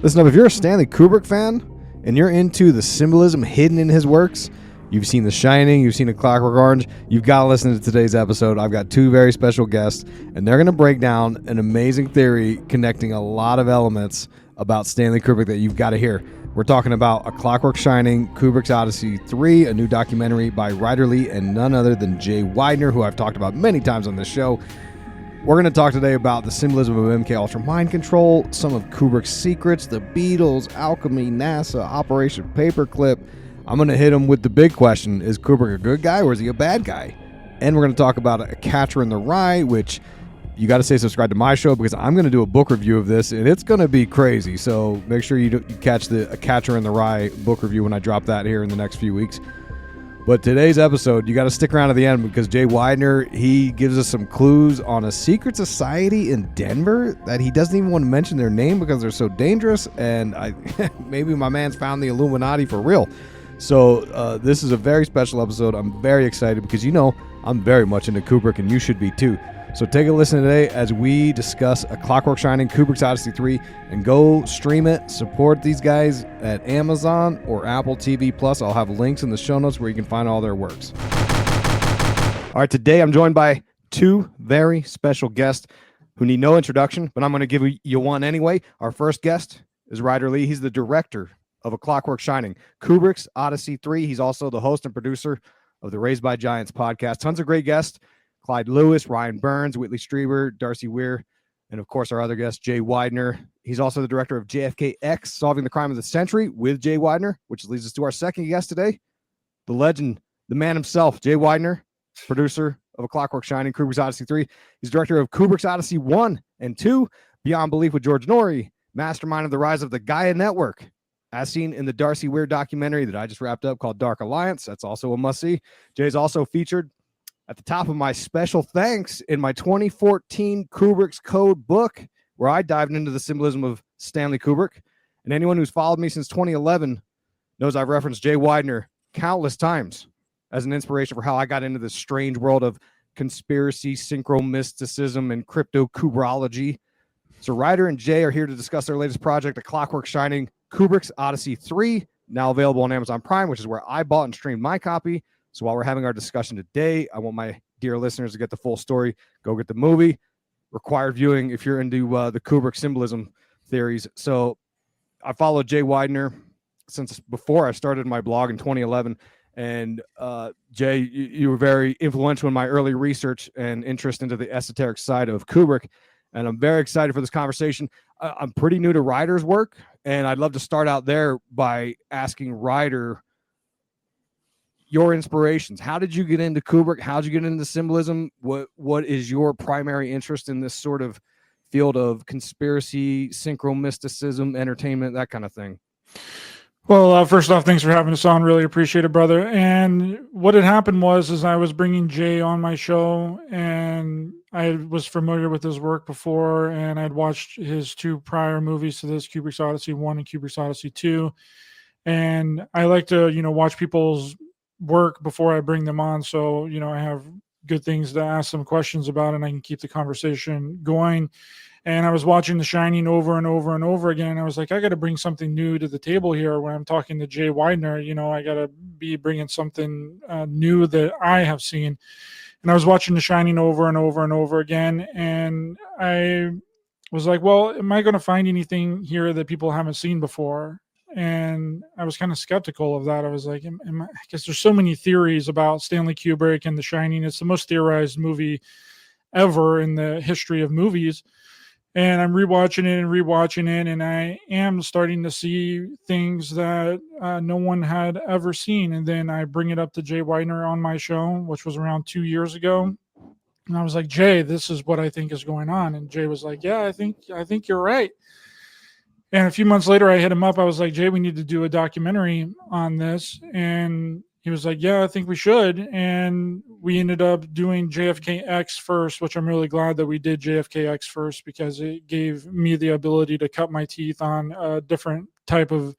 Listen up, if you're a Stanley Kubrick fan and you're into the symbolism hidden in his works, you've seen The Shining, you've seen A Clockwork Orange, you've got to listen to today's episode. I've got two very special guests, and they're going to break down an amazing theory connecting a lot of elements about Stanley Kubrick that you've got to hear. We're talking about A Clockwork Shining, Kubrick's Odyssey 3, a new documentary by Ryder Lee and none other than Jay Weidner, who I've talked about many times on this show. We're going to talk today about the symbolism of MKULTRA mind control, some of Kubrick's secrets, the Beatles, alchemy, NASA, Operation Paperclip. I'm going to hit him with the big question, is Kubrick a good guy or is he a bad guy? And we're going to talk about A Catcher in the Rye, which you got to stay subscribed to my show because I'm going to do a book review of this, and it's going to be crazy. So make sure you catch the A Catcher in the Rye book review when I drop that here in the next few weeks. But today's episode, you got to stick around to the end because Jay Weidner, he gives us some clues on a secret society in Denver that he doesn't even want to mention their name because they're so dangerous. And maybe my man's found the Illuminati for real. So this is a very special episode. I'm very excited because, you know, I'm very much into Kubrick and you should be too. So take a listen today as we discuss A Clockwork Shining, Kubrick's Odyssey 3, and go stream it. Support these guys at Amazon or Apple TV+. I'll have links in the show notes where you can find all their works. All right, today I'm joined by two very special guests who need no introduction, but I'm going to give you one anyway. Our first guest is Ryder Lee. He's the director of A Clockwork Shining, Kubrick's Odyssey 3. He's also the host and producer of the Raised by Giants podcast. Tons of great guests. Clyde Lewis, Ryan Burns, Whitley Strieber, Darcy Weir, and of course our other guest, Jay Weidner. He's also the director of JFK Solving the Crime of the Century with Jay Weidner, which leads us to our second guest today, the legend, the man himself, Jay Weidner, producer of A Clockwork Shining, Kubrick's Odyssey 3. He's director of Kubrick's Odyssey 1 and 2, Beyond Belief with George Norrie, mastermind of the rise of the Gaia Network, as seen in the Darcy Weir documentary that I just wrapped up called Dark Alliance. That's also a must-see. Jay's also featured at the top of my special thanks in my 2014 Kubrick's Code book, where I dived into the symbolism of Stanley Kubrick. And anyone who's followed me since 2011 knows I've referenced Jay Weidner countless times as an inspiration for how I got into this strange world of conspiracy, synchromysticism, and crypto-Kubrology. So Ryder and Jay are here to discuss their latest project, A Clockwork Shining, Kubrick's Odyssey 3, now available on Amazon Prime, which is where I bought and streamed my copy. So while we're having our discussion today, I want my dear listeners to get the full story. Go get the movie. Required viewing if you're into the Kubrick symbolism theories. So I followed Jay Weidner since before I started my blog in 2011. And Jay, you were very influential in my early research and interest into the esoteric side of Kubrick. And I'm very excited for this conversation. I'm pretty new to Ryder's work, and I'd love to start out there by asking Ryder your inspirations. How did you get into Kubrick? How did you get into symbolism? What is your primary interest in this sort of field of conspiracy, synchromysticism, entertainment, that kind of thing? Well, first off, thanks for having us on. Really appreciate it, brother. And what had happened was I was bringing Jay on my show, and I was familiar with his work before, and I'd watched his two prior movies to this, Kubrick's Odyssey 1 and Kubrick's Odyssey 2. And I like to, watch people's work before I bring them on. So, I have good things to ask them questions about, and I can keep the conversation going. And I was watching The Shining over and over and over again. And I was like, I got to bring something new to the table here when I'm talking to Jay Weidner. I got to be bringing something new that I have seen. And I was watching The Shining over and over and over again. And I was like, well, am I going to find anything here that people haven't seen before? And I was kind of skeptical of that. I was like, I guess there's so many theories about Stanley Kubrick and The Shining. It's the most theorized movie ever in the history of movies. And I'm rewatching it, and I am starting to see things that no one had ever seen. And then I bring it up to Jay Weidner on my show, which was around 2 years ago. And I was like, Jay, this is what I think is going on. And Jay was like, yeah, I think you're right. And a few months later, I hit him up. I was like, Jay, we need to do a documentary on this. And he was like, yeah, I think we should. And we ended up doing JFKX first, which I'm really glad that we did JFKX first because it gave me the ability to cut my teeth on a different type of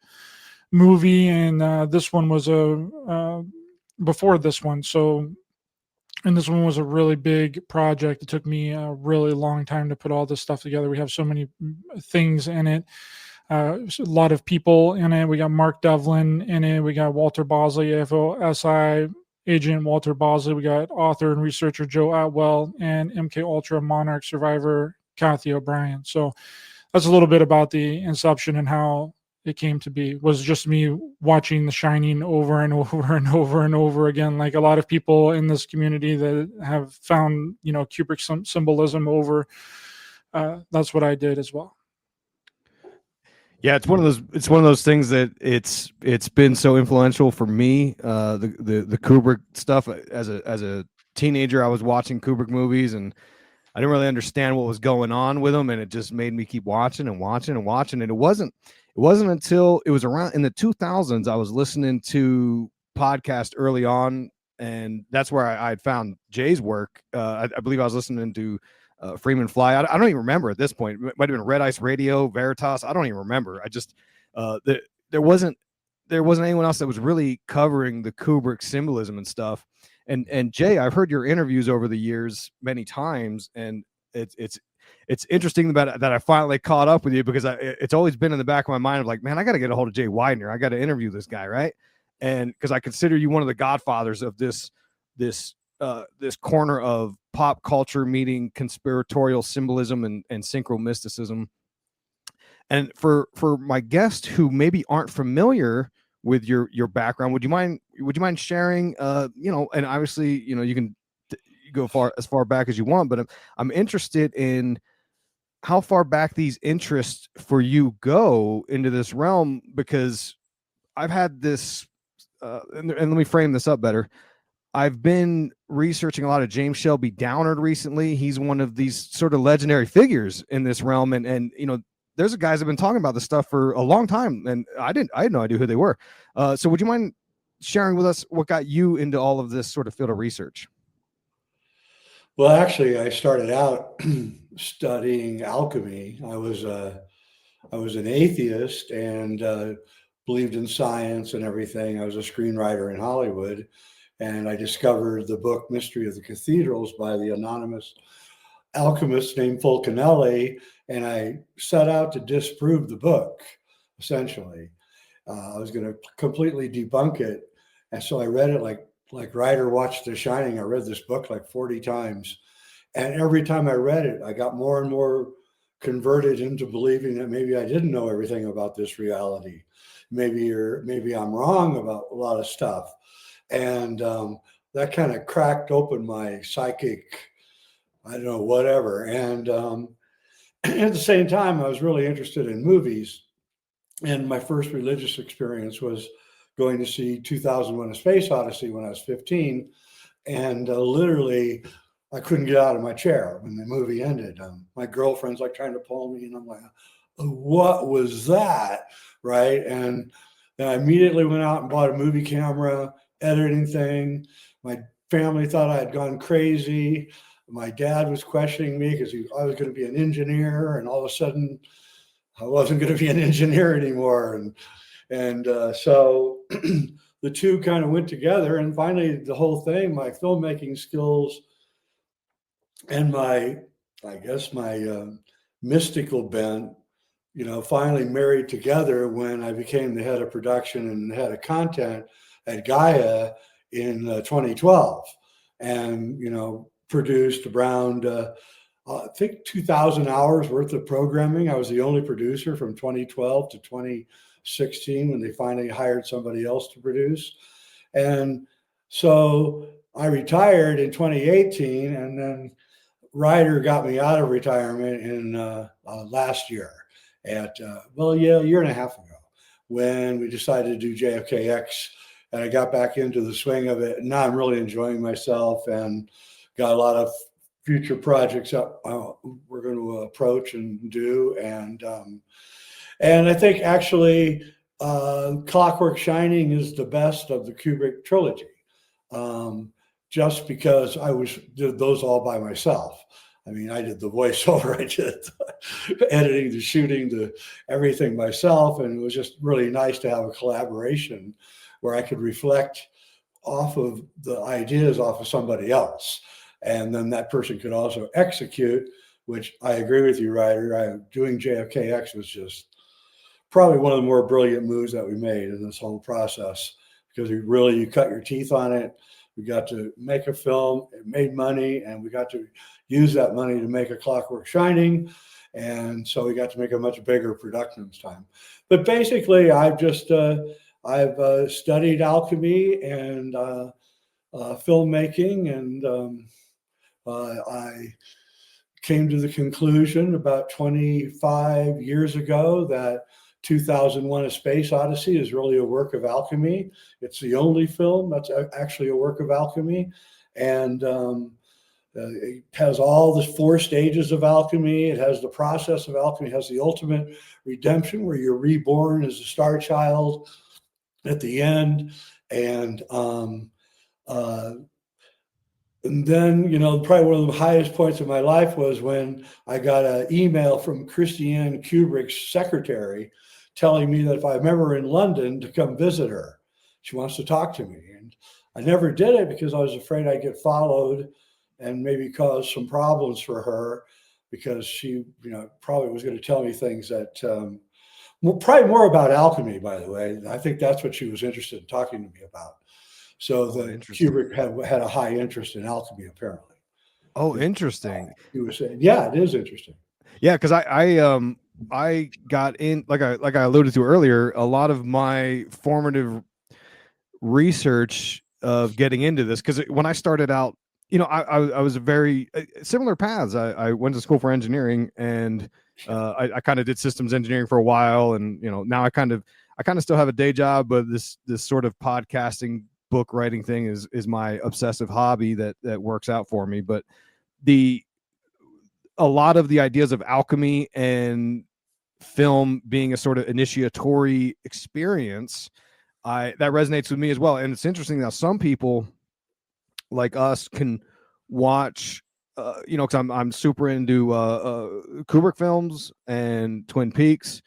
movie. And this one was before this one. And this one was a really big project. It took me a really long time to put all this stuff together. We have so many things in it. A lot of people in it. We got Mark Devlin in it. We got Walter Bosley, AFOSI agent Walter Bosley. We got author and researcher Joe Atwell, and MKULTRA Monarch survivor Kathy O'Brien. So that's a little bit about the inception and how it came to be. It was just me watching The Shining over and over and over and over again, like a lot of people in this community that have found, Kubrick symbolism over. That's what I did as well. Yeah, it's one of those things that it's been so influential for me. The Kubrick stuff. As a teenager, I was watching Kubrick movies, and I didn't really understand what was going on with them, and it just made me keep watching and watching and watching. And it wasn't until it was around in the 2000s I was listening to podcasts early on, and that's where I had found Jay's work. I believe I was listening to Freeman Fly. I don't even remember at this point. It might have been Red Ice Radio, Veritas. I don't even remember. I just there wasn't anyone else that was really covering the Kubrick symbolism and stuff. And Jay, I've heard your interviews over the years many times, and it's interesting that I finally caught up with you, because it's always been in the back of my mind of like, man, I got to get a hold of Jay Weidner. I got to interview this guy, right? And because I consider you one of the godfathers of this corner of pop culture meeting conspiratorial symbolism and synchro mysticism. And for my guests who maybe aren't familiar with your background, would you mind sharing, and obviously, you can go as far back as you want, but I'm interested in how far back these interests for you go into this realm, because I've had this, and let me frame this up better. I've been researching a lot of James Shelby Downard recently. He's one of these sort of legendary figures in this realm. And there's guys that have been talking about this stuff for a long time, and I had no idea who they were. So would you mind sharing with us what got you into all of this sort of field of research? Well, actually, I started out studying alchemy. I was an atheist and believed in science and everything. I was a screenwriter in Hollywood. And I discovered the book Mystery of the Cathedrals by the anonymous alchemist named Fulcanelli, and I set out to disprove the book, essentially. I was going to completely debunk it. And so I read it like Ryder watched The Shining. I read this book like 40 times. And every time I read it, I got more and more converted into believing that maybe I didn't know everything about this reality. Maybe I'm wrong about a lot of stuff. And that kind of cracked open my psychic, I don't know, whatever. And at the same time, I was really interested in movies. And my first religious experience was going to see 2001: A Space Odyssey when I was 15. And literally, I couldn't get out of my chair when the movie ended. My girlfriend's like trying to pull me, and I'm like, what was that? Right. And then I immediately went out and bought a movie camera, editing thing. My family thought I had gone crazy. My dad was questioning me because I was going to be an engineer, and all of a sudden I wasn't going to be an engineer anymore. And so the two kind of went together, and finally the whole thing, my filmmaking skills and my mystical bent, finally married together when I became the head of production and the head of content at Gaia in 2012, and produced around I think 2,000 hours worth of programming. I was the only producer from 2012 to 2016 when they finally hired somebody else to produce. And so I retired in 2018, and then Ryder got me out of retirement in last year at a year and a half ago, when we decided to do JFKX, and I got back into the swing of it. And now I'm really enjoying myself and got a lot of future projects up we're going to approach and do. And I think actually Clockwork Shining is the best of the Kubrick trilogy, just because I did those all by myself. I mean, I did the voiceover, I did the editing, the shooting, the everything myself. And it was just really nice to have a collaboration where I could reflect off of the ideas off of somebody else. And then that person could also execute, which I agree with you, Ryder. Doing JFKX was just probably one of the more brilliant moves that we made in this whole process, because you cut your teeth on it. We got to make a film, it made money, and we got to use that money to make A Clockwork Shining. And so we got to make a much bigger production this time. But basically, I've studied alchemy and filmmaking, and I came to the conclusion about 25 years ago that 2001: A Space Odyssey is really a work of alchemy. It's the only film that's actually a work of alchemy. And it has all the 4 stages of alchemy. It has the process of alchemy. It has the ultimate redemption, where you're reborn as a star child at the end. And then, probably one of the highest points of my life was when I got an email from Stanley Kubrick's secretary telling me that if I'm ever in London, to come visit her. She wants to talk to me. And I never did it because I was afraid I'd get followed and maybe cause some problems for her, because she, probably was going to tell me things that, probably more about alchemy, by the way. I think that's what she was interested in talking to me about. So Kubrick had a high interest in alchemy, apparently. Oh, interesting. He was saying, yeah, it is interesting. Yeah, because I got in, like I alluded to earlier, a lot of my formative research of getting into this, because when I started out, I was a very similar paths. I went to school for engineering, and I kind of did systems engineering for a while, and now I kind of still have a day job, but this sort of podcasting, book writing thing is my obsessive hobby that works out for me. But a lot of the ideas of alchemy and film being a sort of initiatory experience, that resonates with me as well. And it's interesting that some people like us can watch, because I'm super into Kubrick films and Twin Peaks,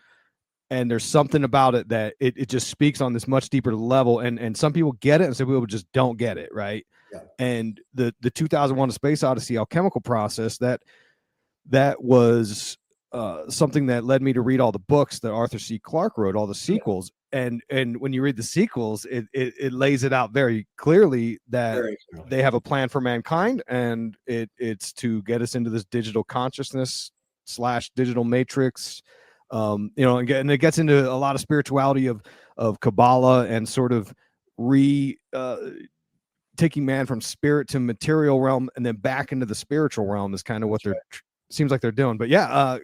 and there's something about it that it just speaks on this much deeper level, and some people get it and some people just don't get it, right? Yeah. And the 2001: A Space Odyssey alchemical process, that was something that led me to read all the books that Arthur C. Clarke wrote, all the sequels. Yeah. And when you read the sequels, it lays it out very clearly that they have a plan for mankind, and it's to get us into this digital consciousness / digital matrix. And it gets into a lot of spirituality of Kabbalah, and sort of taking man from spirit to material realm and then back into the spiritual realm is kind of what seems like they're doing. But yeah,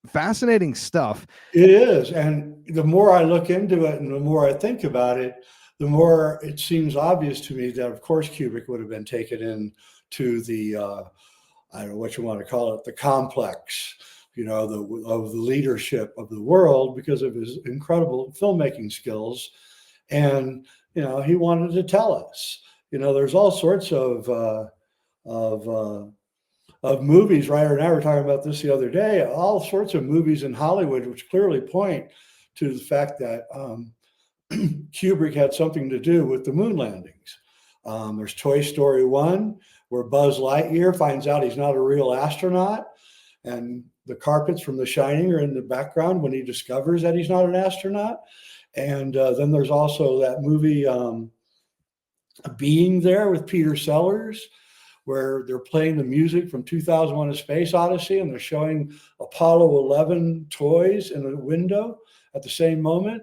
fascinating stuff. It is. And the more I look into it and the more I think about it, the more it seems obvious to me that, of course, Kubrick would have been taken into the, I don't know what you want to call it, the complex, of the leadership of the world, because of his incredible filmmaking skills. And, he wanted to tell us, there's all sorts of movies. Ryder and I were talking about this the other day, all sorts of movies in Hollywood, which clearly point to the fact that Kubrick had something to do with the moon landings. There's Toy Story 1, where Buzz Lightyear finds out he's not a real astronaut, and the carpets from The Shining are in the background when he discovers that he's not an astronaut. And then there's also that movie, Being There, with Peter Sellers, where they're playing the music from 2001: A Space Odyssey, and they're showing Apollo 11 toys in a window at the same moment.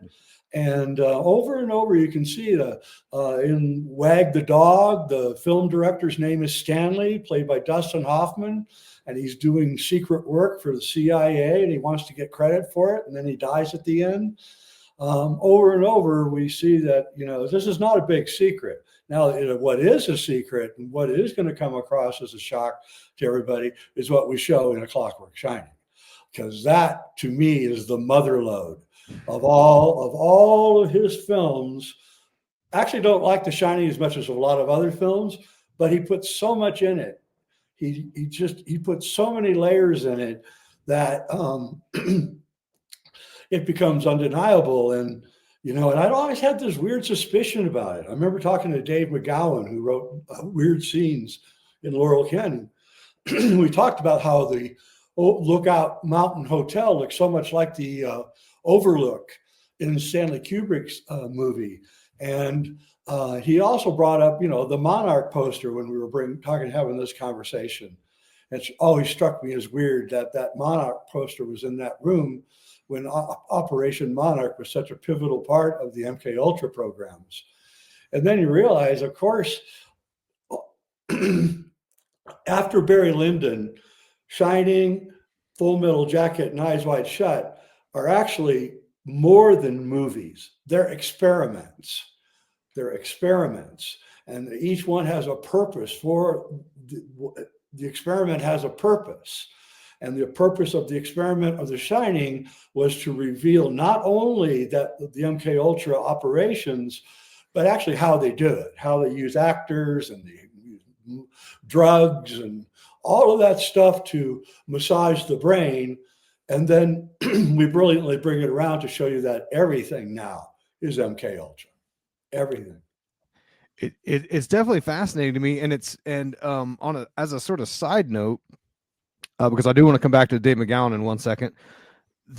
And over and over, you can see in Wag the Dog, the film director's name is Stanley, played by Dustin Hoffman, and he's doing secret work for the CIA, and he wants to get credit for it, and then he dies at the end. Over and over, we see that, this is not a big secret. Now, what is a secret and what is going to come across as a shock to everybody is what we show in A Clockwork Shining, because that, to me, is the mother lode of all of his films. I actually don't like The Shining as much as a lot of other films, but he puts so much in it. He puts so many layers in it that it becomes undeniable. And and I'd always had this weird suspicion about it. I remember talking to Dave McGowan, who wrote Weird Scenes in Laurel Canyon. We talked about how the Lookout Mountain Hotel looks so much like the overlook in Stanley Kubrick's movie. And he also brought up, the Monarch poster when we were having this conversation. It's always struck me as weird that Monarch poster was in that room when Operation Monarch was such a pivotal part of the MKUltra programs. And then you realize, of course, after Barry Lyndon, Shining, Full Metal Jacket, and Eyes Wide Shut are actually more than movies. They're experiments. And each one has a purpose. The experiment has a purpose. And the purpose of the experiment of The Shining was to reveal not only that the MKUltra operations, but actually how they do it, how they use actors and they use drugs and all of that stuff to massage the brain. And then we brilliantly bring it around to show you that everything now is MKUltra. Everything. It's definitely fascinating to me, and as a sort of side note, because I do want to come back to Dave McGowan in 1 second.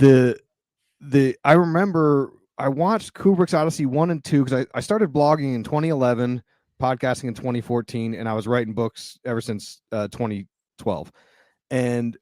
I remember I watched Kubrick's Odyssey 1 and 2 because I started blogging in 2011, podcasting in 2014, and I was writing books ever since 2012. And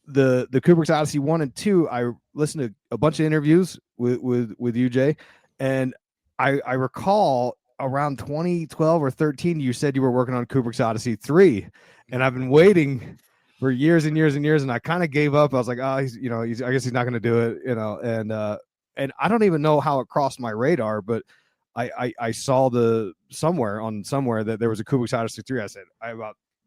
the Kubrick's Odyssey 1 and 2, I listened to a bunch of interviews with you, Jay, and I recall around 2012 or 13, you said you were working on Kubrick's Odyssey 3, and I've been waiting for years and years and years, and I kind of gave up. I was like, I guess he's not going to do it, and I don't even know how it crossed my radar, but I saw somewhere that there was a Kubrick's Odyssey 3. I said,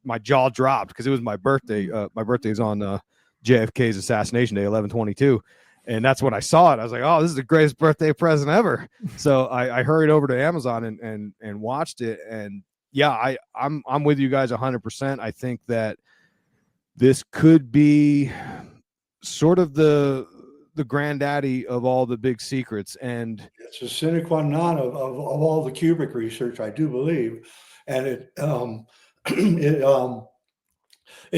my jaw dropped because it was my birthday. My birthday's on JFK's assassination day, 11/22. And that's when I saw it. I was like, oh, this is the greatest birthday present ever. So I hurried over to Amazon and watched it. And yeah, I'm with you guys 100%. I think that this could be sort of the granddaddy of all the big secrets. And it's a sine qua non of all the Kubrick research, I do believe. And it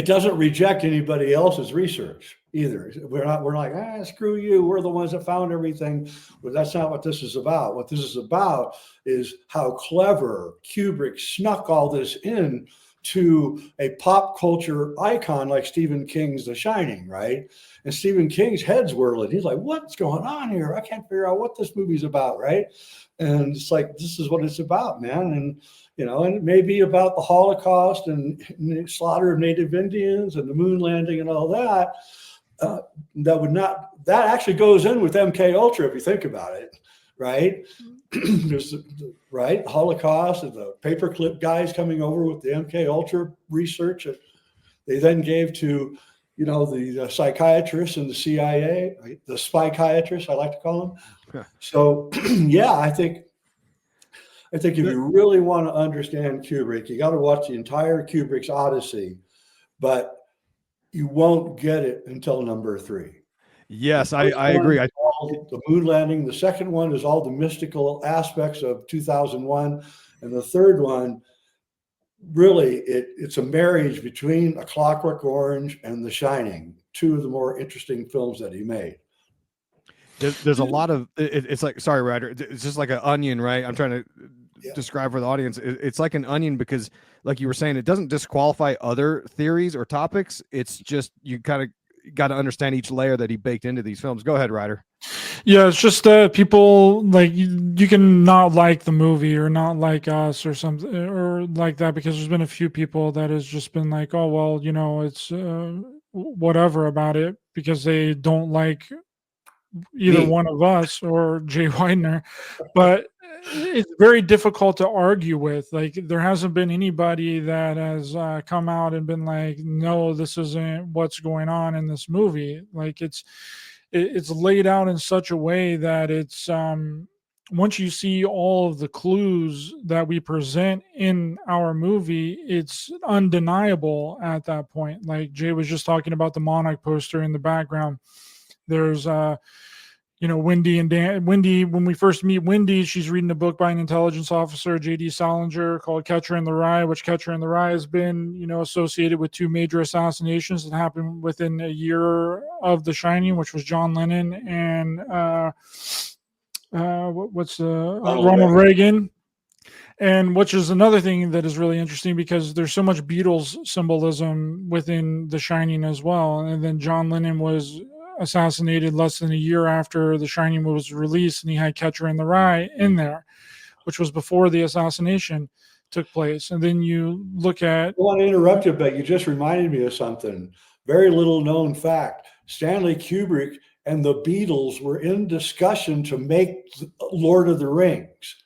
doesn't reject anybody else's research either. We're like, screw you. We're the ones that found everything. But that's not what this is about. What this is about is how clever Kubrick snuck all this in to a pop culture icon like Stephen King's The Shining, right? And Stephen King's head's whirling. He's like, what's going on here? I can't figure out what this movie's about, right? And it's like, this is what it's about, man. And and it may be about the Holocaust and the slaughter of Native Indians and the moon landing and all that. That actually goes in with MKUltra if you think about it, right? There's right Holocaust and the Paperclip guys coming over with the MKUltra research that they then gave to the psychiatrists and the CIA, right? The spychiatrists, I like to call them. So yeah, I think if you really want to understand Kubrick, you got to watch the entire Kubrick's Odyssey, but you won't get it until number 3. Yes, I agree. The moon landing. The second one is all the mystical aspects of 2001. And the third one, really, it's a marriage between A Clockwork Orange and The Shining, 2 of the more interesting films that he made. There's a lot of it's like, sorry, Ryder, it's just like an onion, right? I'm trying to describe for the audience. It's like an onion because, like you were saying, it doesn't disqualify other theories or topics. It's just you kind of got to understand each layer that he baked into these films. Go ahead, Ryder. Yeah, it's just people like you can not like the movie or not like us or something or like that, because there's been a few people that has just been like, oh well, it's whatever about it because they don't like either one of us or Jay Weidner. But it's very difficult to argue with. Like, there hasn't been anybody that has come out and been like, no, this isn't what's going on in this movie. Like, it's laid out in such a way that it's once you see all of the clues that we present in our movie, it's undeniable at that point. Like Jay was just talking about the Monarch poster in the background. There's Wendy and Dan. Wendy, when we first meet Wendy, she's reading a book by an intelligence officer, J.D. Salinger, called Catcher in the Rye, which Catcher in the Rye has been, associated with 2 major assassinations that happened within a year of The Shining, which was John Lennon and Ronald Reagan. And which is another thing that is really interesting because there's so much Beatles symbolism within The Shining as well. And then John Lennon was assassinated less than a year after The Shining was released, and he had Catcher in the Rye in there, which was before the assassination took place. And then you look at... I want to interrupt you, but you just reminded me of something. Very little known fact. Stanley Kubrick and the Beatles were in discussion to make Lord of the Rings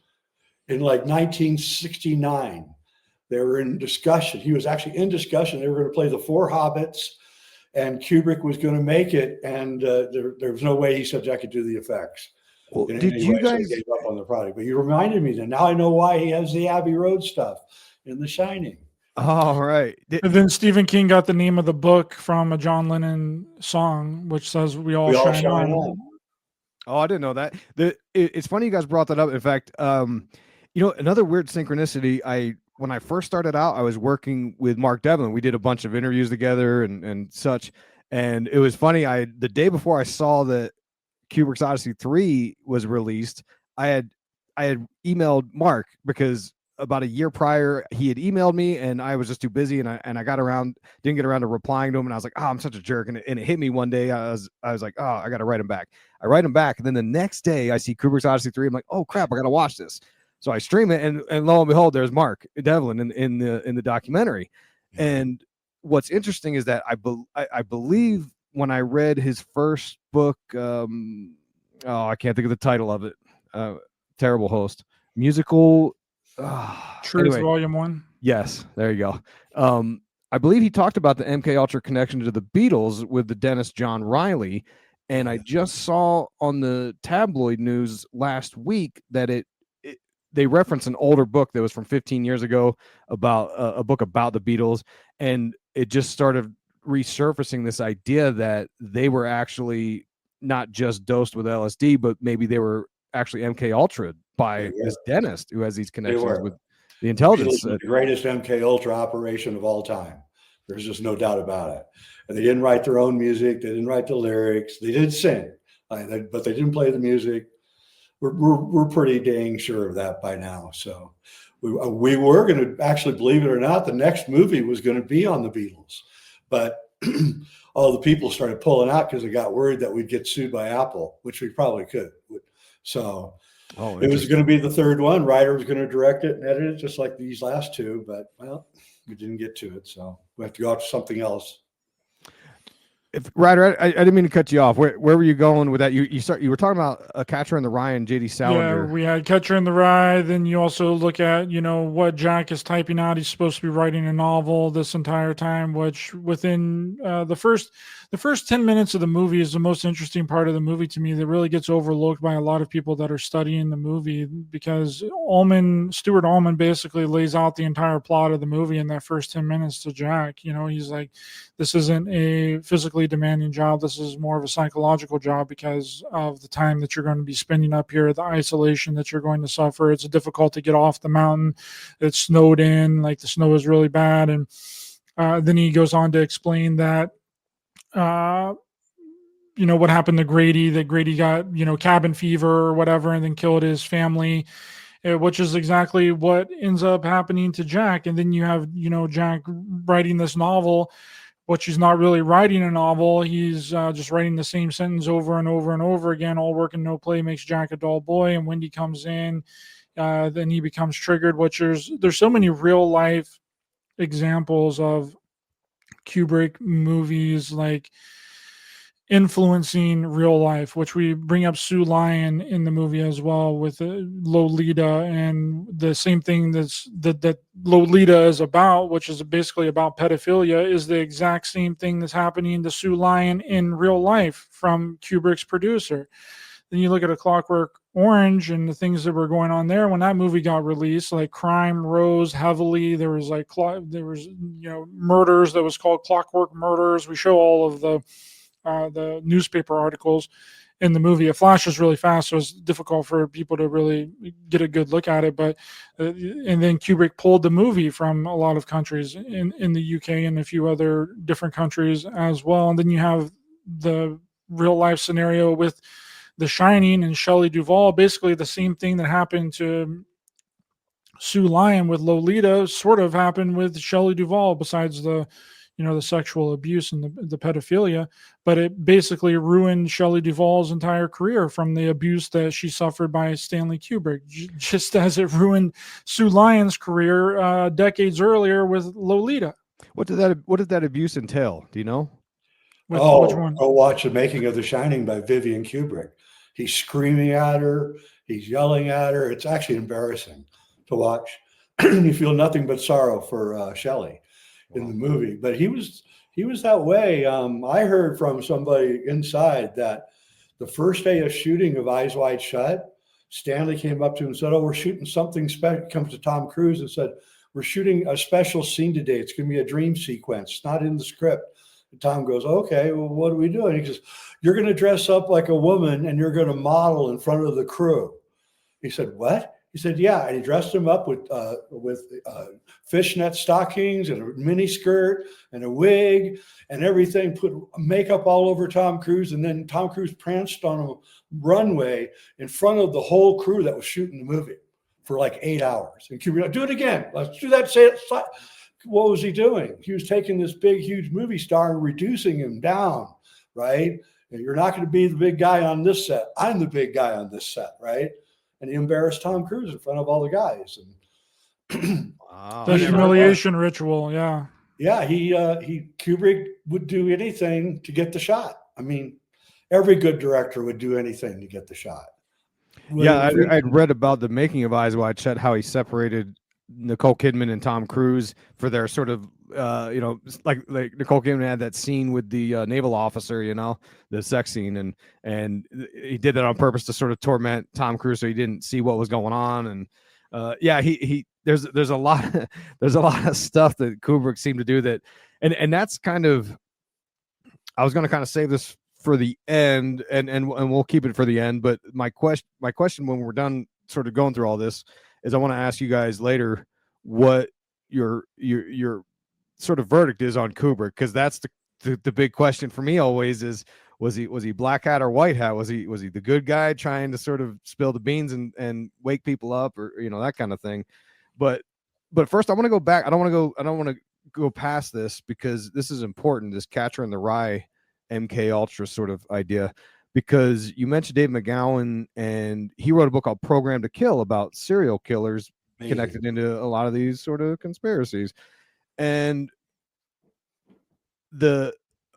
in like 1969. They were in discussion. He was actually in discussion. They were going to play the 4 Hobbits, and Kubrick was going to make it. And there was no way he said I could do the effects. Well, did you guys gave up on the project? But you reminded me that now I know why he has the Abbey Road stuff in The Shining. All right. And then Stephen King got the name of the book from a John Lennon song, which says "We all shine on." Oh, I didn't know that. It's funny you guys brought that up. In fact, another weird synchronicity. When I first started out, I was working with Mark Devlin. We did a bunch of interviews together and such. And it was funny. The day before I saw that Kubrick's Odyssey 3 was released, I had emailed Mark because about a year prior he had emailed me and I was just too busy and I didn't get around to replying to him, and I was like, oh, I'm such a jerk. And it hit me one day. I was like, oh, I got to write him back. I write him back, and then the next day I see Kubrick's Odyssey 3. I'm like, oh crap, I got to watch this. So I stream it, and lo and behold, there's Mark Devlin in the documentary. And what's interesting is that I believe when I read his first book, I can't think of the title of it. Terrible host. Musical Truth, anyway. Volume 1. Yes, there you go. I believe he talked about the MKUltra connection to the Beatles with the dentist John Riley, and I just saw on the tabloid news last week that they referenced an older book that was from 15 years ago about a book about the Beatles, and it just started resurfacing this idea that they were actually not just dosed with LSD, but maybe they were actually MKUltra by this dentist who has these connections with the intelligence. The greatest MKUltra operation of all time. There's just no doubt about it. And they didn't write their own music. They didn't write the lyrics. They did sing, but they didn't play the music. We're pretty dang sure of that by now. So we were going to actually, believe it or not, the next movie was going to be on the Beatles, but all the people started pulling out because they got worried that we'd get sued by Apple, which we probably could. So it was going to be the third one. Ryder was going to direct it and edit it just like these last 2, but well, we didn't get to it. So we have to go off to something else. Ryder, I didn't mean to cut you off. Where were you going with that? You were talking about a Catcher in the Rye and J.D. Salinger. Yeah, we had Catcher in the Rye. Then you also look at, what Jack is typing out. He's supposed to be writing a novel this entire time, which within the first 10 minutes of the movie is the most interesting part of the movie to me that really gets overlooked by a lot of people that are studying the movie, because Stuart Ullman basically lays out the entire plot of the movie in that first 10 minutes to Jack. He's like, this isn't a physically demanding job. This is more of a psychological job because of the time that you're going to be spending up here, the isolation that you're going to suffer. It's difficult to get off the mountain. It's snowed in, like the snow is really bad. And then he goes on to explain that, what happened to Grady, that Grady got, cabin fever or whatever, and then killed his family, which is exactly what ends up happening to Jack. And then you have, Jack writing this novel, which he's not really writing a novel. He's just writing the same sentence over and over and over again. All work and no play makes Jack a dull boy. And Wendy comes in, then he becomes triggered, which there's so many real life examples of Kubrick movies like influencing real life, which we bring up Sue Lyon in the movie as well with Lolita, and the same thing that Lolita is about, which is basically about pedophilia, is the exact same thing that's happening to Sue Lyon in real life from Kubrick's producer. Then you look at A Clockwork Orange and the things that were going on there when that movie got released, like crime rose heavily. There was murders that was called Clockwork Murders. We show all of the newspaper articles, in the movie. It flashes really fast, so it's difficult for people to really get a good look at it. But and then Kubrick pulled the movie from a lot of countries in the UK and a few other different countries as well. And then you have the real life scenario with The Shining and Shelley Duvall. Basically the same thing that happened to Sue Lyon with Lolita sort of happened with Shelley Duvall, besides the the sexual abuse and the pedophilia. But it basically ruined Shelley Duvall's entire career from the abuse that she suffered by Stanley Kubrick, just as it ruined Sue Lyon's career decades earlier with Lolita. What did that abuse entail? Do you know? Which one? Go watch The Making of The Shining by Vivian Kubrick. He's screaming at her. He's yelling at her. It's actually embarrassing to watch. You feel nothing but sorrow for Shelley in the movie. But he was that way. I heard from somebody inside that the first day of shooting of Eyes Wide Shut, Stanley came up to him and said, "Oh, we're shooting something special." Comes to Tom Cruise and said, "We're shooting a special scene today. It's going to be a dream sequence. It's not in the script." And Tom goes, "Okay, well, what are we doing?" He goes, "You're going to dress up like a woman and you're going to model in front of the crew." He said, "What?" He said, "Yeah." And he dressed him up with fishnet stockings and a mini skirt and a wig and everything, put makeup all over Tom Cruise. And then Tom Cruise pranced on a runway in front of the whole crew that was shooting the movie for like 8 hours. And Kubrick, "Do it again. Let's do that." Say it. What was he doing? He was taking this big, huge movie star and reducing him down, right? And "You're not going to be the big guy on this set. I'm the big guy on this set," right? And he embarrassed Tom Cruise in front of all the guys. And Wow. The humiliation ritual, yeah. Yeah, Kubrick would do anything to get the shot. I mean, every good director would do anything to get the shot. Yeah, I'd read about The Making of Eyes Wide Shut, how he separated Nicole Kidman and Tom Cruise for their sort of, like Nicole Kidman had that scene with the naval officer, the sex scene, and he did that on purpose to sort of torment Tom Cruise so he didn't see what was going on. And there's a lot of stuff that Kubrick seemed to do that, and that's kind of, I was going to kind of save this for the end, and we'll keep it for the end. But my question when we're done sort of going through all this is, I want to ask you guys later what your sort of verdict is on Kubrick, because that's the big question for me always is, was he black hat or white hat? Was he the good guy trying to sort of spill the beans and wake people up, or that kind of thing? But first I want to go back. I don't want to go past this, because this is important, this Catcher in the Rye MKUltra sort of idea, because you mentioned Dave McGowan, and he wrote a book called Program to Kill about serial killers. Amazing. Connected into a lot of these sort of conspiracies. And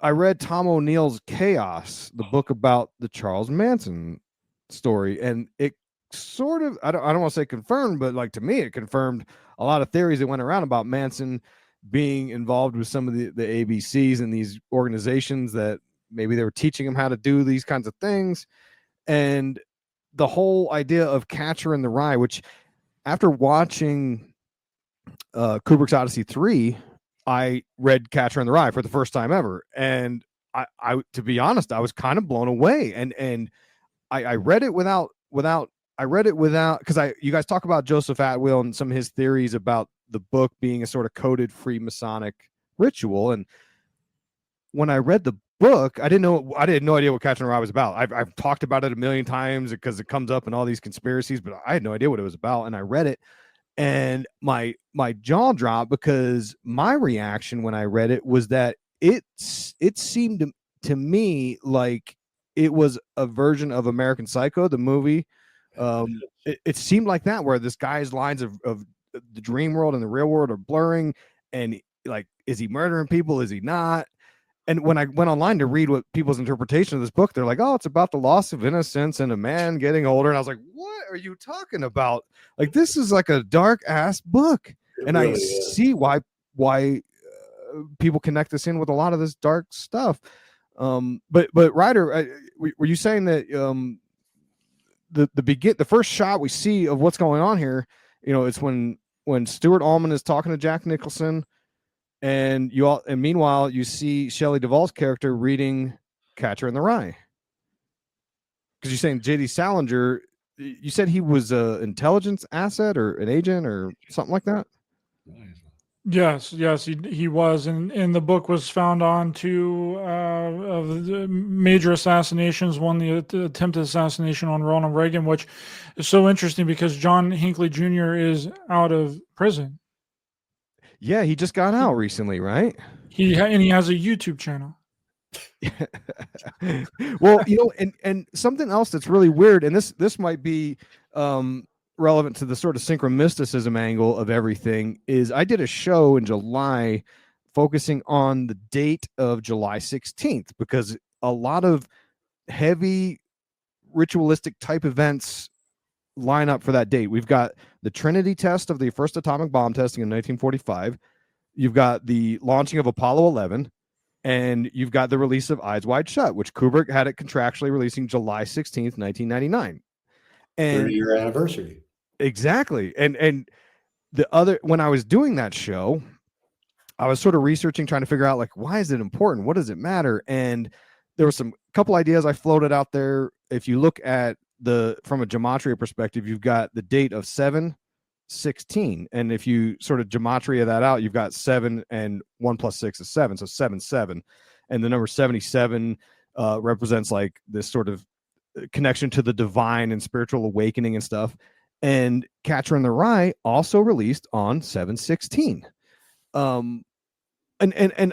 I read Tom O'Neill's Chaos, the book about the Charles Manson story, and it sort of, I don't want to say confirmed, but like, to me, it confirmed a lot of theories that went around about Manson being involved with some of the ABCs and these organizations that maybe they were teaching him how to do these kinds of things. And the whole idea of Catcher in the Rye, which after watching Kubrick's Odyssey 3, I read Catcher in the Rye for the first time ever. And I to be honest, I was kind of blown away. And I read it without, because you guys talk about Joseph Atwill and some of his theories about the book being a sort of coded Freemasonic ritual. And when I read the book, I had no idea what Catcher in the Rye was about. I've talked about it a million times because it comes up in all these conspiracies, but I had no idea what it was about. And I read it, and my jaw dropped, because my reaction when I read it was that it seemed to me like it was a version of American Psycho, the movie. It seemed like that, where this guy's lines of the dream world and the real world are blurring, and like, is he murdering people? Is he not? And when I went online to read what people's interpretation of this book, they're like, "Oh, it's about the loss of innocence and a man getting older." And I was like, "What are you talking about? Like, this is like a dark ass book." And really, I see why people connect this in with a lot of this dark stuff. But Ryder, were you saying that the first shot we see of what's going on here, it's when Stuart Ullman is talking to Jack Nicholson, and meanwhile you see Shelley Duvall's character reading Catcher in the Rye. because you're saying J.D. Salinger, you said he was an intelligence asset or an agent or something like that? Yes, he was, and the book was found on two of the major assassinations. One, the attempted assassination on Ronald Reagan, which is so interesting because John Hinckley Jr. is out of prison. Yeah, he just got out recently, right? He has a YouTube channel. Well, and something else that's really weird, and this might be relevant to the sort of synchromysticism angle of everything, is I did a show in July focusing on the date of July 16th, because a lot of heavy ritualistic type events line up for that date. We've got the Trinity test of the first atomic bomb testing in 1945. You've got the launching of Apollo 11, and you've got the release of Eyes Wide Shut, which Kubrick had it contractually releasing July 16th, 1999. And 30-year anniversary. Exactly. And the other, when I was doing that show, I was sort of researching, trying to figure out, like, why is it important? What does it matter? And there were some couple ideas I floated out there. If you look at from a gematria perspective, you've got the date of 7/16. And if you sort of gematria that out, you've got 7 and 1 plus 6 is 7. So 7/7. And the number 77 represents like this sort of connection to the divine and spiritual awakening and stuff. And Catcher in the Rye also released on 7/16. And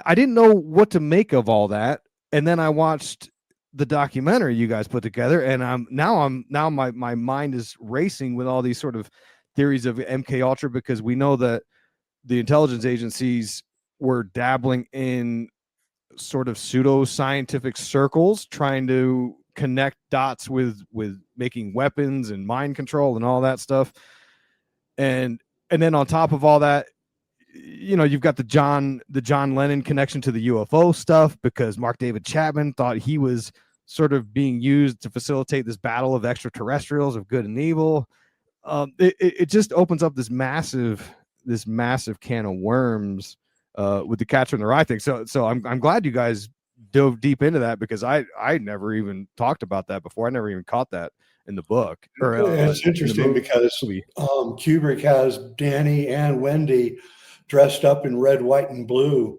I didn't know what to make of all that. And then I watched the documentary you guys put together, and now my mind is racing with all these sort of theories of MKUltra, because we know that the intelligence agencies were dabbling in sort of pseudo-scientific circles, trying to connect dots with making weapons and mind control and all that stuff. And then on top of all that, you've got the John Lennon connection to the UFO stuff, because Mark David Chapman thought he was sort of being used to facilitate this battle of extraterrestrials, of good and evil. It just opens up this massive can of worms with the Catcher in the Rye thing. So I'm glad you guys dove deep into that, because I never even talked about that before. I never even caught that in the book. It's interesting because Kubrick has Danny and Wendy dressed up in red, white, and blue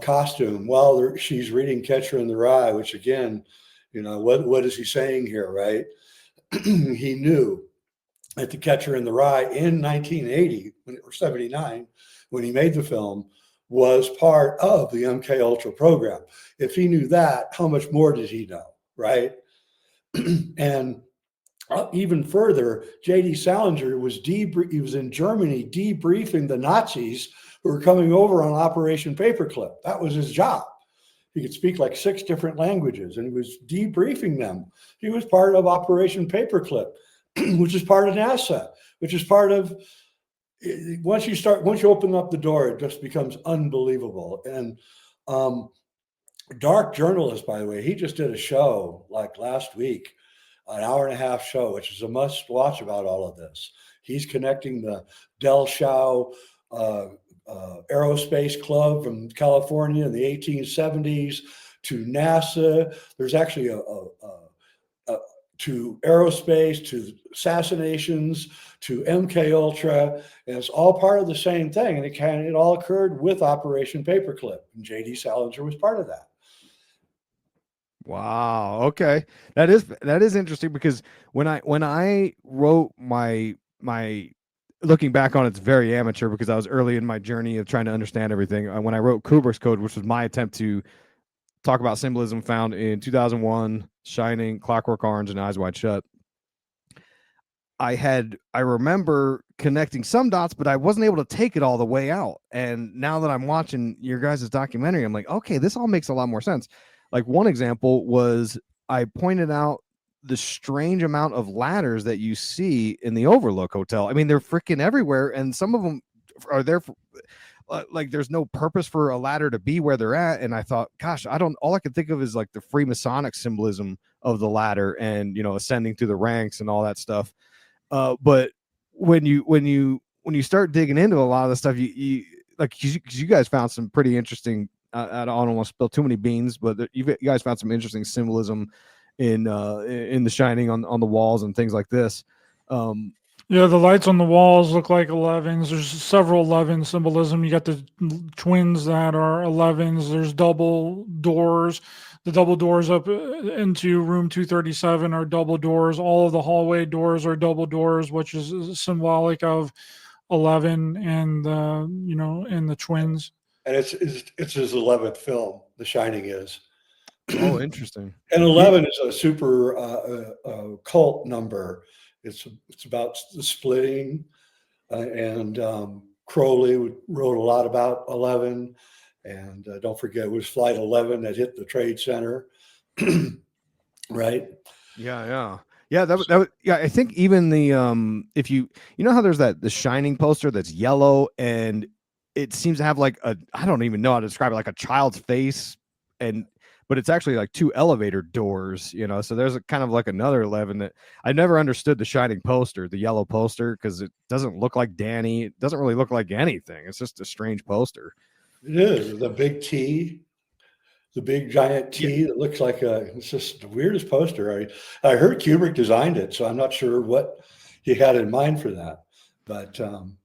costume while she's reading Catcher in the Rye, which again, what is he saying here, right? He knew that the Catcher in the Rye in 1980 or 79, when he made the film, was part of the MKUltra program. If he knew that, how much more did he know, right? And even further, J.D. Salinger was in Germany debriefing the Nazis who were coming over on Operation Paperclip. That was his job. He could speak like 6 different languages, and he was debriefing them. He was part of Operation Paperclip, which is part of NASA, which is part of. Once you open up the door, it just becomes unbelievable. And Dark Journalist, by the way, he just did a show like last week, an hour-and-a-half show, which is a must-watch about all of this. He's connecting the Del Shao Aerospace Club from California in the 1870s to NASA. There's actually to aerospace, to assassinations, to MKUltra, and it's all part of the same thing. And it all occurred with Operation Paperclip, and J.D. Salinger was part of that. Wow. Okay, that is interesting, because when I wrote my looking back on it's very amateur, because I was early in my journey of trying to understand everything. When I wrote Kubrick's Code, which was my attempt to talk about symbolism found in 2001, Shining, Clockwork Orange, and Eyes Wide Shut, I remember connecting some dots, but I wasn't able to take it all the way out. And now that I'm watching your guys' documentary, I'm like, okay, this all makes a lot more sense. Like, one example was I pointed out the strange amount of ladders that you see in the Overlook Hotel. I mean, they're freaking everywhere, and some of them are there for, like, there's no purpose for a ladder to be where they're at. And I thought, gosh, all I could think of is like the Freemasonic symbolism of the ladder and, ascending through the ranks and all that stuff. But when you start digging into a lot of the stuff, you guys found some pretty interesting, I don't want to spill too many beans, but you guys found some interesting symbolism in The Shining on the walls and things like this. Yeah, the lights on the walls look like 11s. There's several 11 symbolism. You got the twins that are 11s. There's double doors. The double doors up into room 237 are double doors. All of the hallway doors are double doors, which is symbolic of 11 and and the twins. And it's his 11th film. The Shining is. Oh, interesting. And 11 is a super cult number. It's about the splitting, and Crowley wrote a lot about 11. And don't forget, it was Flight 11 that hit the Trade Center, right? Yeah. Yeah. I think even the if you know how there's the Shining poster that's yellow and it seems to have like I don't even know how to describe it, like a child's face, but it's actually like two elevator doors, so there's a kind of like another 11 that I never understood the Shining poster, the yellow poster, because it doesn't look like Danny. It doesn't really look like anything. It's just a strange poster. It is the big T, the big giant T that looks like it's just the weirdest poster. I heard Kubrick designed it, so I'm not sure what he had in mind for that, but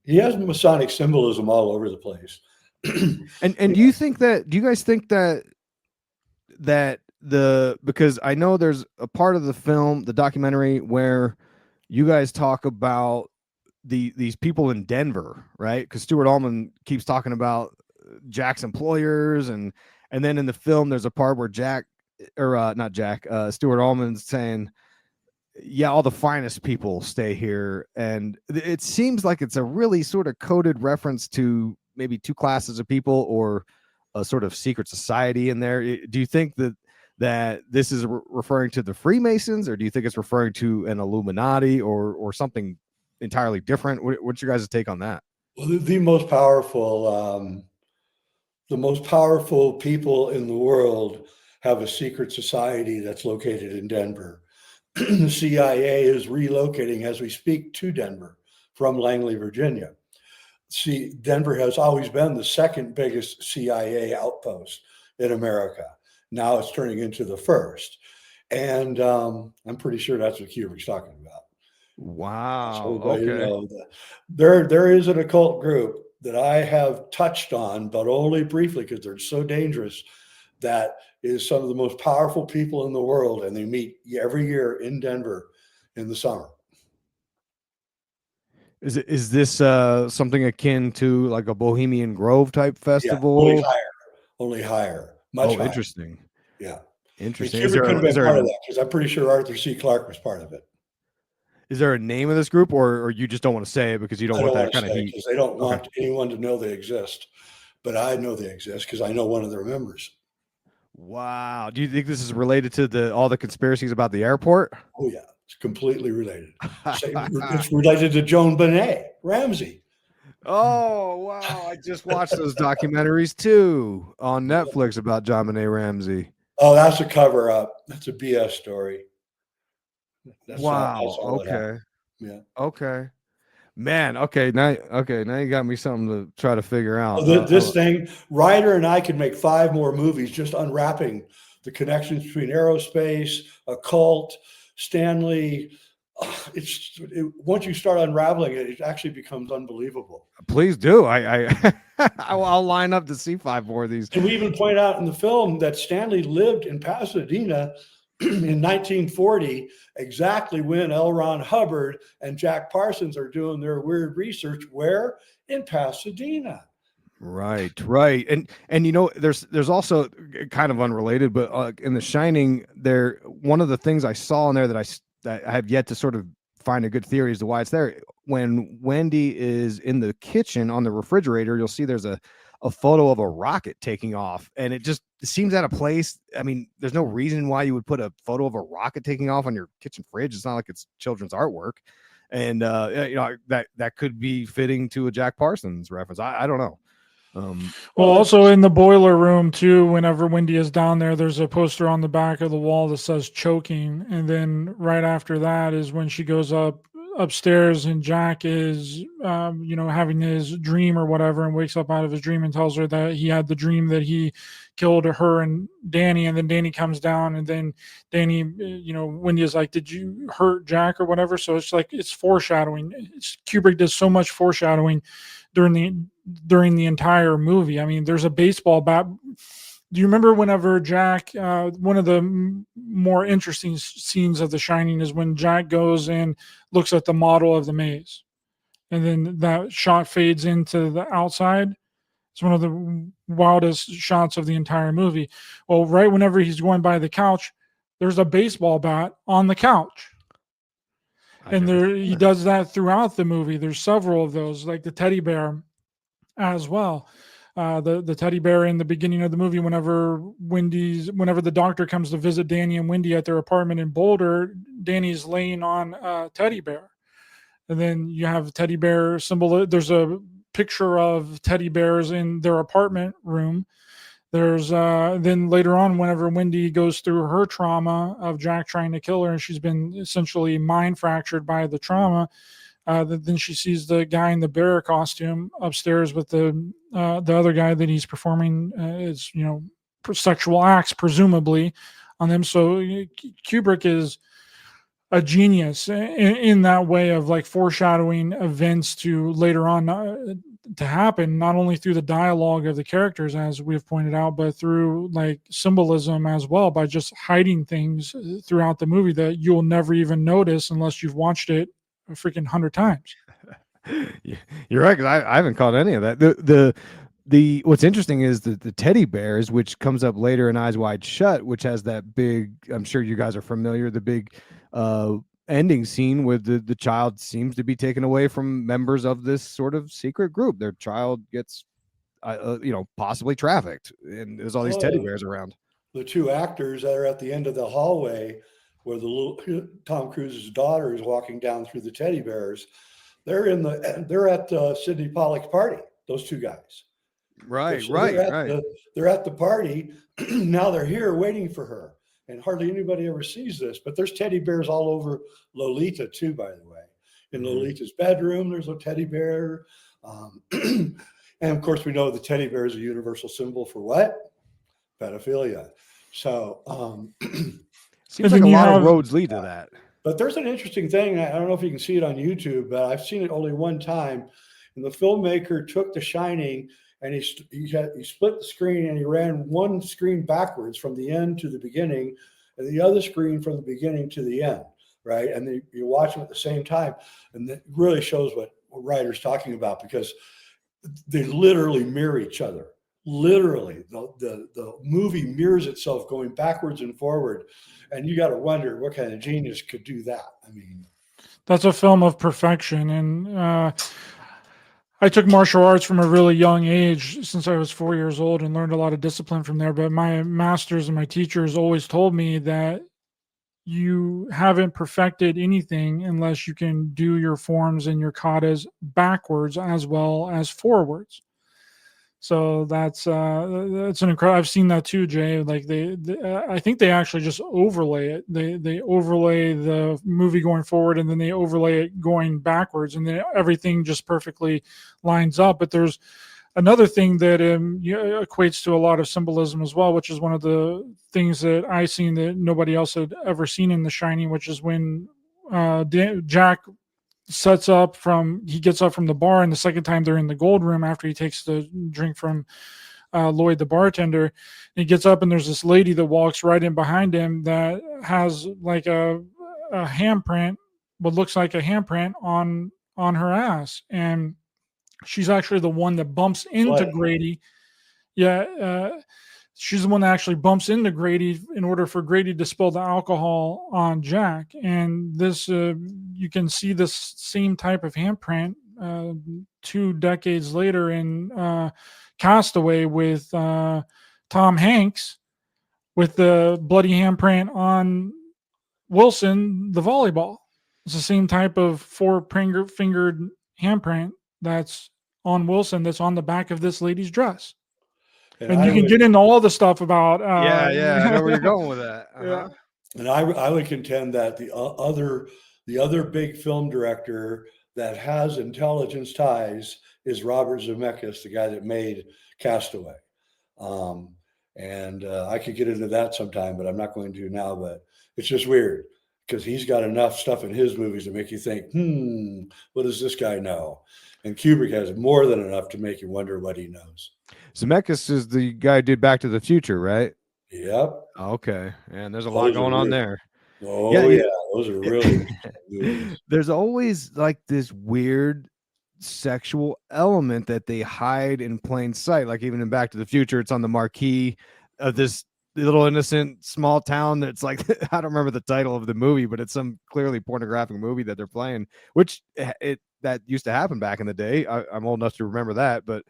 he has Masonic symbolism all over the place. And do you guys think that because I know there's a part of the film, the documentary, where you guys talk about these people in Denver, right? Because Stuart Allman keeps talking about Jack's employers, and then in the film there's a part where Stuart Allman's saying, yeah, all the finest people stay here, and it seems like it's a really sort of coded reference to maybe two classes of people or a sort of secret society in there. Do you think that this is referring to the Freemasons, or do you think it's referring to an Illuminati or something entirely different? What's your guys' take on that? Well, the most powerful people in the world have a secret society that's located in Denver. The CIA is relocating as we speak to Denver from Langley, Virginia. See, Denver has always been the second biggest CIA outpost in America. Now it's turning into the first. And I'm pretty sure that's what Kubrick's talking about. Wow. So okay. There is an occult group that I have touched on, but only briefly because they're so dangerous, that is some of the most powerful people in the world. And they meet every year in Denver in the summer. Is this something akin to like a Bohemian Grove type festival? Yeah, only higher, much higher. Interesting. Yeah, interesting. Kubrick could have been part of that because I'm pretty sure Arthur C. Clarke was part of it. Is there a name of this group, or you just don't want to say it because you don't want that kind of heat? Because they don't want anyone to know they exist, but I know they exist because I know one of their members. Wow. Do you think this is related to all the conspiracies about the airport? Oh yeah, it's completely related. It's related to Joan Benet Ramsey. Oh wow! I just watched those documentaries too on Netflix about John Benet Ramsey. Oh, that's a cover up. That's a BS story. Wow. Okay. Yeah. Okay. Man. Okay. Now you got me something to try to figure out. This thing, Ryder and I could make 5 more movies just unwrapping the connections between aerospace, occult, Stanley. Once you start unraveling it, it actually becomes unbelievable. Please do. I'll line up to see 5 more of these. And we even point out in the film that Stanley lived in Pasadena in 1940, exactly when L. Ron Hubbard and Jack Parsons are doing their weird research. Where? In Pasadena. Right. And there's also kind of unrelated, but in The Shining, one of the things I saw in there that I have yet to sort of find a good theory as to why it's there. When Wendy is in the kitchen on the refrigerator, you'll see there's a photo of a rocket taking off, and it just seems out of place. I mean, there's no reason why you would put a photo of a rocket taking off on your kitchen fridge. It's not like it's children's artwork, and that could be fitting to a Jack Parsons reference. I don't know. Well, also in the boiler room too, whenever Wendy is down there, there's a poster on the back of the wall that says choking. And then right after that is when she goes up upstairs, and Jack is, having his dream or whatever, and wakes up out of his dream and tells her that he had the dream that he killed her and Danny. And then Danny comes down, and then Danny, Wendy is like, "Did you hurt Jack or whatever?" So it's like, it's foreshadowing. Kubrick does so much foreshadowing during the entire movie. I mean, there's a baseball bat. Do you remember whenever Jack, one of the more interesting scenes of The Shining is when Jack goes and looks at the model of the maze, and then that shot fades into the outside? It's one of the wildest shots of the entire movie. Well, right whenever he's going by the couch, there's a baseball bat on the couch. And he does that throughout the movie. There's several of those, like the teddy bear as well. The teddy bear in the beginning of the movie, whenever the doctor comes to visit Danny and Wendy at their apartment in Boulder, Danny's laying on a teddy bear. And then you have teddy bear symbol. There's a picture of teddy bears in their apartment room. There's then later on, whenever Wendy goes through her trauma of Jack trying to kill her, and she's been essentially mind fractured by the trauma, then she sees the guy in the bear costume upstairs with the other guy that he's performing is, sexual acts presumably on them. So Kubrick is a genius in that way of like foreshadowing events to later on to happen, not only through the dialogue of the characters, as we've pointed out, but through like symbolism as well, by just hiding things throughout the movie that you'll never even notice unless you've watched it a freaking 100 times. You're right, because I haven't caught any of that. The what's interesting is the teddy bears, which comes up later in Eyes Wide Shut, which has that big, I'm sure you guys are familiar, the big ending scene where the child seems to be taken away from members of this sort of secret group. Their child gets possibly trafficked, and there's all these teddy bears around. The two actors that are at the end of the hallway where the little Tom Cruise's daughter is walking down through the teddy bears, they're at Sidney Pollack's party. Those two guys. Right. They're at the party. Now they're here waiting for her. And hardly anybody ever sees this, but there's teddy bears all over Lolita too, by the way. In Lolita's bedroom, there's a teddy bear. And of course, we know the teddy bear is a universal symbol for what? Pedophilia. So seems like a lot of roads lead to that. But there's an interesting thing. I don't know if you can see it on YouTube, but I've seen it only one time. And the filmmaker took The Shining and he split the screen and he ran one screen backwards from the end to the beginning and the other screen from the beginning to the end, right? And you watch them at the same time. And that really shows what Ryder's talking about, because they literally mirror each other. Literally, the movie mirrors itself going backwards and forward. And you got to wonder what kind of genius could do that. I mean, that's a film of perfection. And I took martial arts from a really young age, since I was 4 years old, and learned a lot of discipline from there. But my masters and my teachers always told me that you haven't perfected anything unless you can do your forms and your katas backwards as well as forwards. So that's an incredible. I've seen that too, Jay. Like I think they actually just overlay it. They overlay the movie going forward, and then they overlay it going backwards, and then everything just perfectly lines up. But there's another thing that equates to a lot of symbolism as well, which is one of the things that I seen that nobody else had ever seen in The Shining, which is when Jack gets up from the bar, and the second time they're in the gold room after he takes the drink from Lloyd the bartender, and he gets up and there's this lady that walks right in behind him that has like a handprint, what looks like a handprint on her ass, and she's actually the one that bumps into Grady. She's the one that actually bumps into Grady in order for Grady to spill the alcohol on Jack. And this, you can see this same type of handprint 2 decades later in Castaway with Tom Hanks, with the bloody handprint on Wilson, the volleyball. It's the same type of four-fingered handprint that's on Wilson, that's on the back of this lady's dress. And you can get into all the stuff about I know where you're going with that. And I would contend that the other The other big film director that has intelligence ties is Robert Zemeckis, the guy that made Castaway. And I could get into that sometime, but I'm not going to now. But it's just weird because he's got enough stuff in his movies to make you think, what does this guy know? And Kubrick has more than enough to make you wonder what he knows. Zemeckis is the guy who did Back to the Future, right? Yep. Okay, and there's a lot going on there. Oh yeah, those are really movies. There's always like this weird sexual element that they hide in plain sight. Like even in Back to the Future, it's on the marquee of this little innocent small town that's like I don't remember the title of the movie, but it's some clearly pornographic movie that they're playing, which that used to happen back in the day. I'm old enough to remember that, but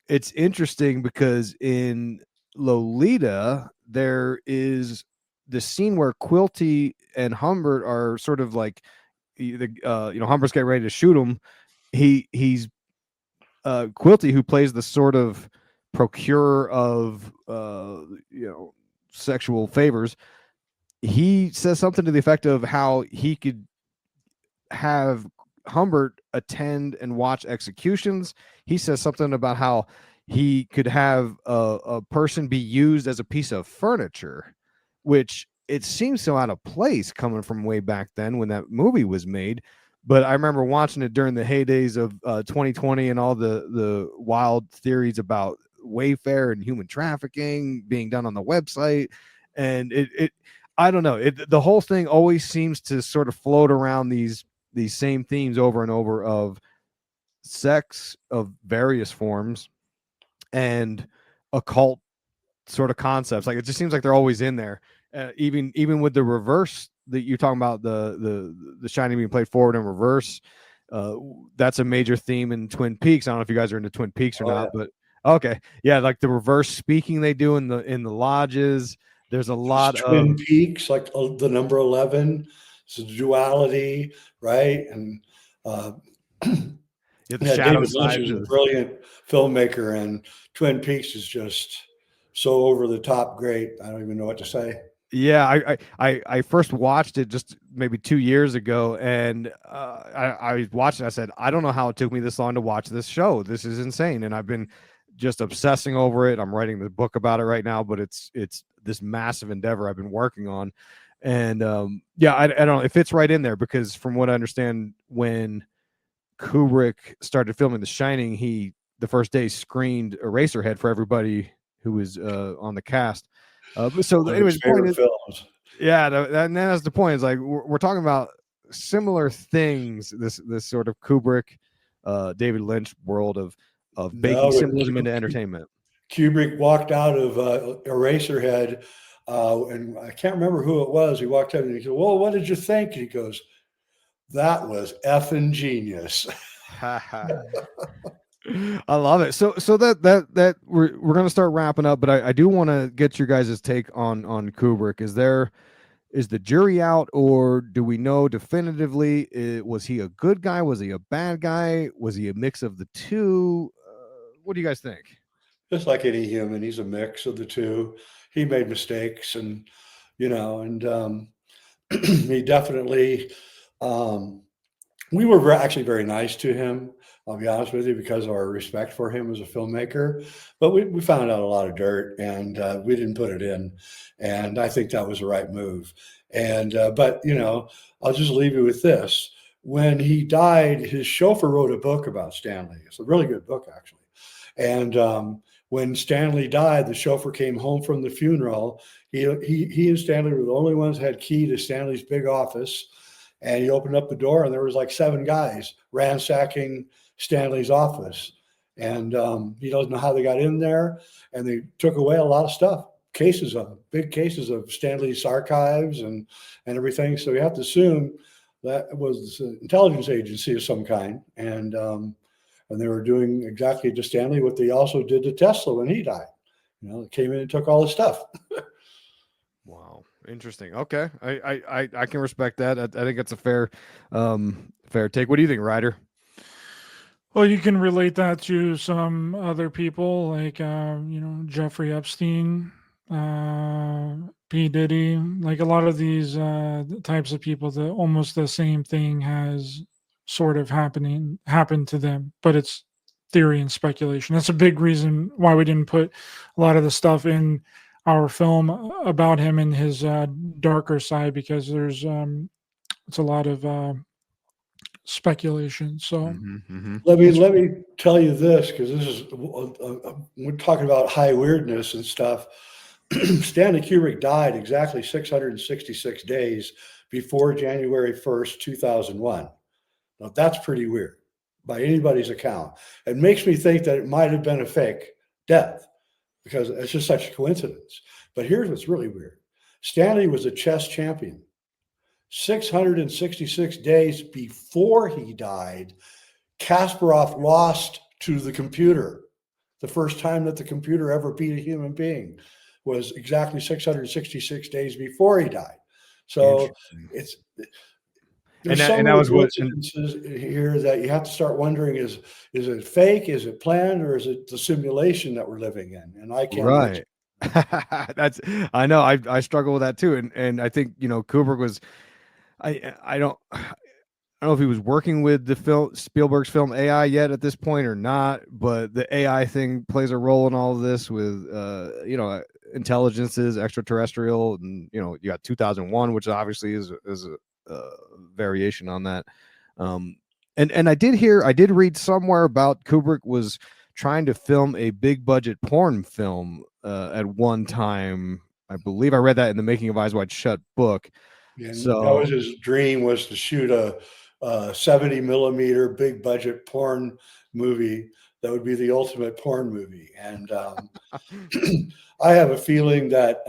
it's interesting because in Lolita there is the scene where Quilty and Humbert are sort of like Humbert's getting ready to shoot him. He's Quilty, who plays the sort of procurer of sexual favors. He says something to the effect of how he could have Humbert attend and watch executions. He says something about how he could have a person be used as a piece of furniture, which it seems so out of place coming from way back then when that movie was made. But I remember watching it during the heydays of 2020 and all the wild theories about Wayfair and human trafficking being done on the website. And I don't know. The whole thing always seems to sort of float around these same themes over and over of sex of various forms and occult sort of concepts. Like it just seems like they're always in there. Even with the reverse that you're talking about, the Shining being played forward and reverse, that's a major theme in Twin Peaks. I don't know if you guys are into Twin Peaks or not, but okay, yeah, like the reverse speaking they do in the lodges. There's a lot of Twin Peaks, like the number 11. It's a duality, right? And David Lynch is a brilliant filmmaker, and Twin Peaks is just so over the top great. I don't even know what to say. Yeah, I first watched it just maybe 2 years ago, and I watched it. I said, I don't know how it took me this long to watch this show. This is insane, and I've been just obsessing over it. I'm writing the book about it right now, but it's this massive endeavor I've been working on, and yeah, I don't know if it's right in there because from what I understand, when Kubrick started filming The Shining, he the first day screened Eraserhead for everybody who was on the cast. So anyways, the point is, yeah, and that's the point. Is like we're talking about similar things. This sort of Kubrick, David Lynch world of baking symbolism into entertainment. Kubrick walked out of Eraserhead, and I can't remember who it was. He walked up and he said, "Well, what did you think?" And he goes, "That was effing genius." I love it. So that we're going to start wrapping up, but I do want to get your guys' take on Kubrick. Is the jury out, or do we know definitively? Was he a good guy? Was he a bad guy? Was he a mix of the two? What do you guys think? Just like any human, he's a mix of the two. He made mistakes, and and he definitely. We were actually very nice to him. I'll be honest with you, because of our respect for him as a filmmaker. But we found out a lot of dirt, and we didn't put it in. And I think that was the right move. And but I'll just leave you with this. When he died, his chauffeur wrote a book about Stanley. It's a really good book, actually. And when Stanley died, the chauffeur came home from the funeral. He and Stanley were the only ones that had key to Stanley's big office. And he opened up the door, and there was like 7 guys ransacking Stanley's office. And he doesn't know how they got in there. And they took away a lot of stuff, big cases of Stanley's archives and everything. So you have to assume that was an intelligence agency of some kind. And they were doing exactly to Stanley what they also did to Tesla when he died. They came in and took all the stuff. Wow. Interesting. Okay. I can respect that. I think it's a fair take. What do you think, Ryder? Well, you can relate that to some other people like, Jeffrey Epstein. P. Diddy, like a lot of these types of people, almost the same thing has sort of happened to them, but it's theory and speculation. That's a big reason why we didn't put a lot of the stuff in our film about him and his darker side, because there's it's a lot of speculation. So let me tell you this, because this is we're talking about high weirdness and stuff. Stanley Kubrick died exactly 666 days before January 1st, 2001. Now that's pretty weird by anybody's account. It makes me think that it might have been a fake death, because it's just such a coincidence. But here's what's really weird. Stanley was a chess champion. 666 days before he died, Kasparov lost to the computer. The first time that the computer ever beat a human being was exactly 666 days before he died. So there's so many coincidences here that you have to start wondering, is it fake? Is it planned? Or is it the simulation that we're living in? And I can't. Right. I know. I struggle with that too. And I think, Kubrick was, I don't know if he was working with the Spielberg's film AI yet at this point or not, but the AI thing plays a role in all of this with, intelligences, extraterrestrial, and, you got 2001, which obviously is a variation on that. And I did read somewhere about Kubrick was trying to film a big budget porn film at one time. I believe I read that in the Making of Eyes Wide Shut book. And so that was his dream, was to shoot a 70 millimeter big budget porn movie that would be the ultimate porn movie. And I have a feeling that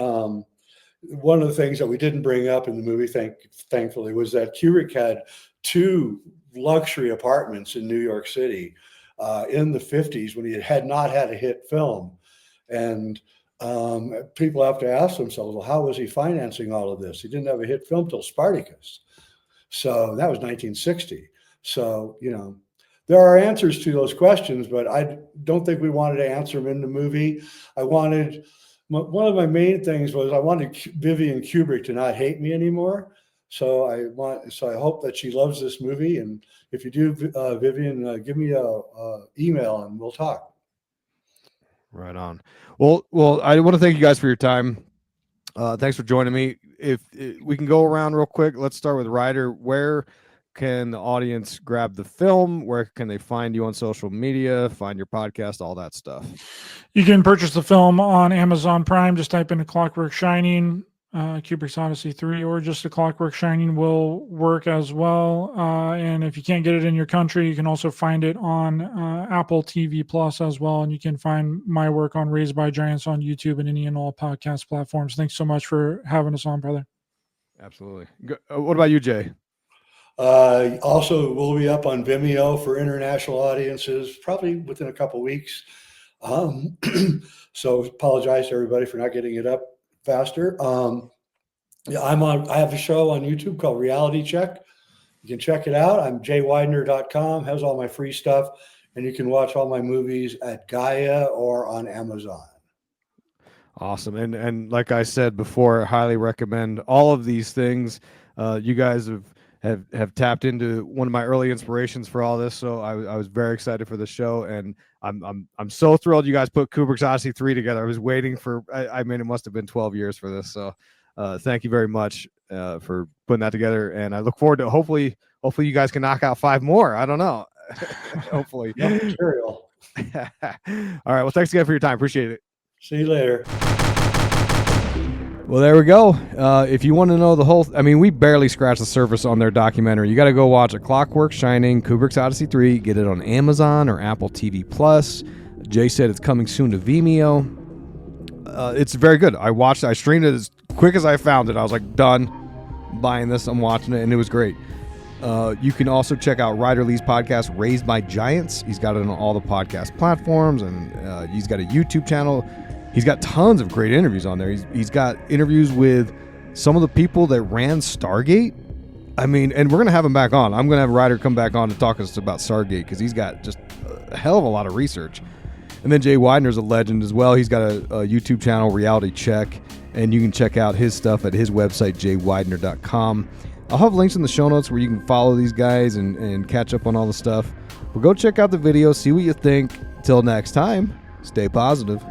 one of the things that we didn't bring up in the movie, thankfully, was that Kubrick had 2 luxury apartments in New York City in the 50s when he had not had a hit film. And people have to ask themselves, well, how was he financing all of this? He didn't have a hit film till Spartacus. So that was 1960. So, there are answers to those questions, but I don't think we wanted to answer them in the movie. One of my main things was I wanted Vivian Kubrick to not hate me anymore. So I hope that she loves this movie. And if you do, Vivian, give me a email and we'll talk. Right on. Well, I want to thank you guys for your time. Thanks for joining me. If we can go around real quick, let's start with Ryder. Where can the audience grab the film? Where can they find you on social media, find your podcast, all that stuff? You can purchase the film on Amazon Prime. Just type in A Clockwork Shining, Kubrick's Odyssey 3, or just A Clockwork Shining will work as well. And if you can't get it in your country, you can also find it on Apple TV Plus as well. And you can find my work on Raised by Giants on YouTube and any and all podcast platforms. Thanks so much for having us on, brother. Absolutely. What about you, Jay? Also, we'll be up on Vimeo for international audiences, probably within a couple of weeks. So apologize to everybody for not getting it up faster. I have a show on YouTube called Reality Check. You can check it out. I'm jweidner.com, has all my free stuff, and you can watch all my movies at Gaia or on Amazon. Awesome. And like I said before, I highly recommend all of these things. You guys have tapped into one of my early inspirations for all this, so I was very excited for the show, and I'm so thrilled you guys put Kubrick's Odyssey 3 together. I was waiting for, it must have been 12 years for this, so thank you very much for putting that together, and I look forward to hopefully you guys can knock out 5 more. I don't know. Hopefully. Material. All right. Well, thanks again for your time. Appreciate it. See you later. Well, there we go. If you want to know the whole, we barely scratched the surface on their documentary. You got to go watch A Clockwork Shining, Kubrick's Odyssey 3. Get it on Amazon or Apple TV Plus. Jay said it's coming soon to Vimeo. It's very good. I streamed it as quick as I found it. I was like, done. I'm buying this. I'm watching it, and it was great. You can also check out Ryder Lee's podcast, Raised by Giants. He's got it on all the podcast platforms, and he's got a YouTube channel. He's got tons of great interviews on there. He's got interviews with some of the people that ran Stargate. And we're going to have him back on. I'm going to have Ryder come back on to talk to us about Stargate because he's got just a hell of a lot of research. And then Jay Weidner's a legend as well. He's got a YouTube channel, Reality Check, and you can check out his stuff at his website, jayweidner.com. I'll have links in the show notes where you can follow these guys and catch up on all the stuff. But go check out the video, see what you think. Till next time, stay positive.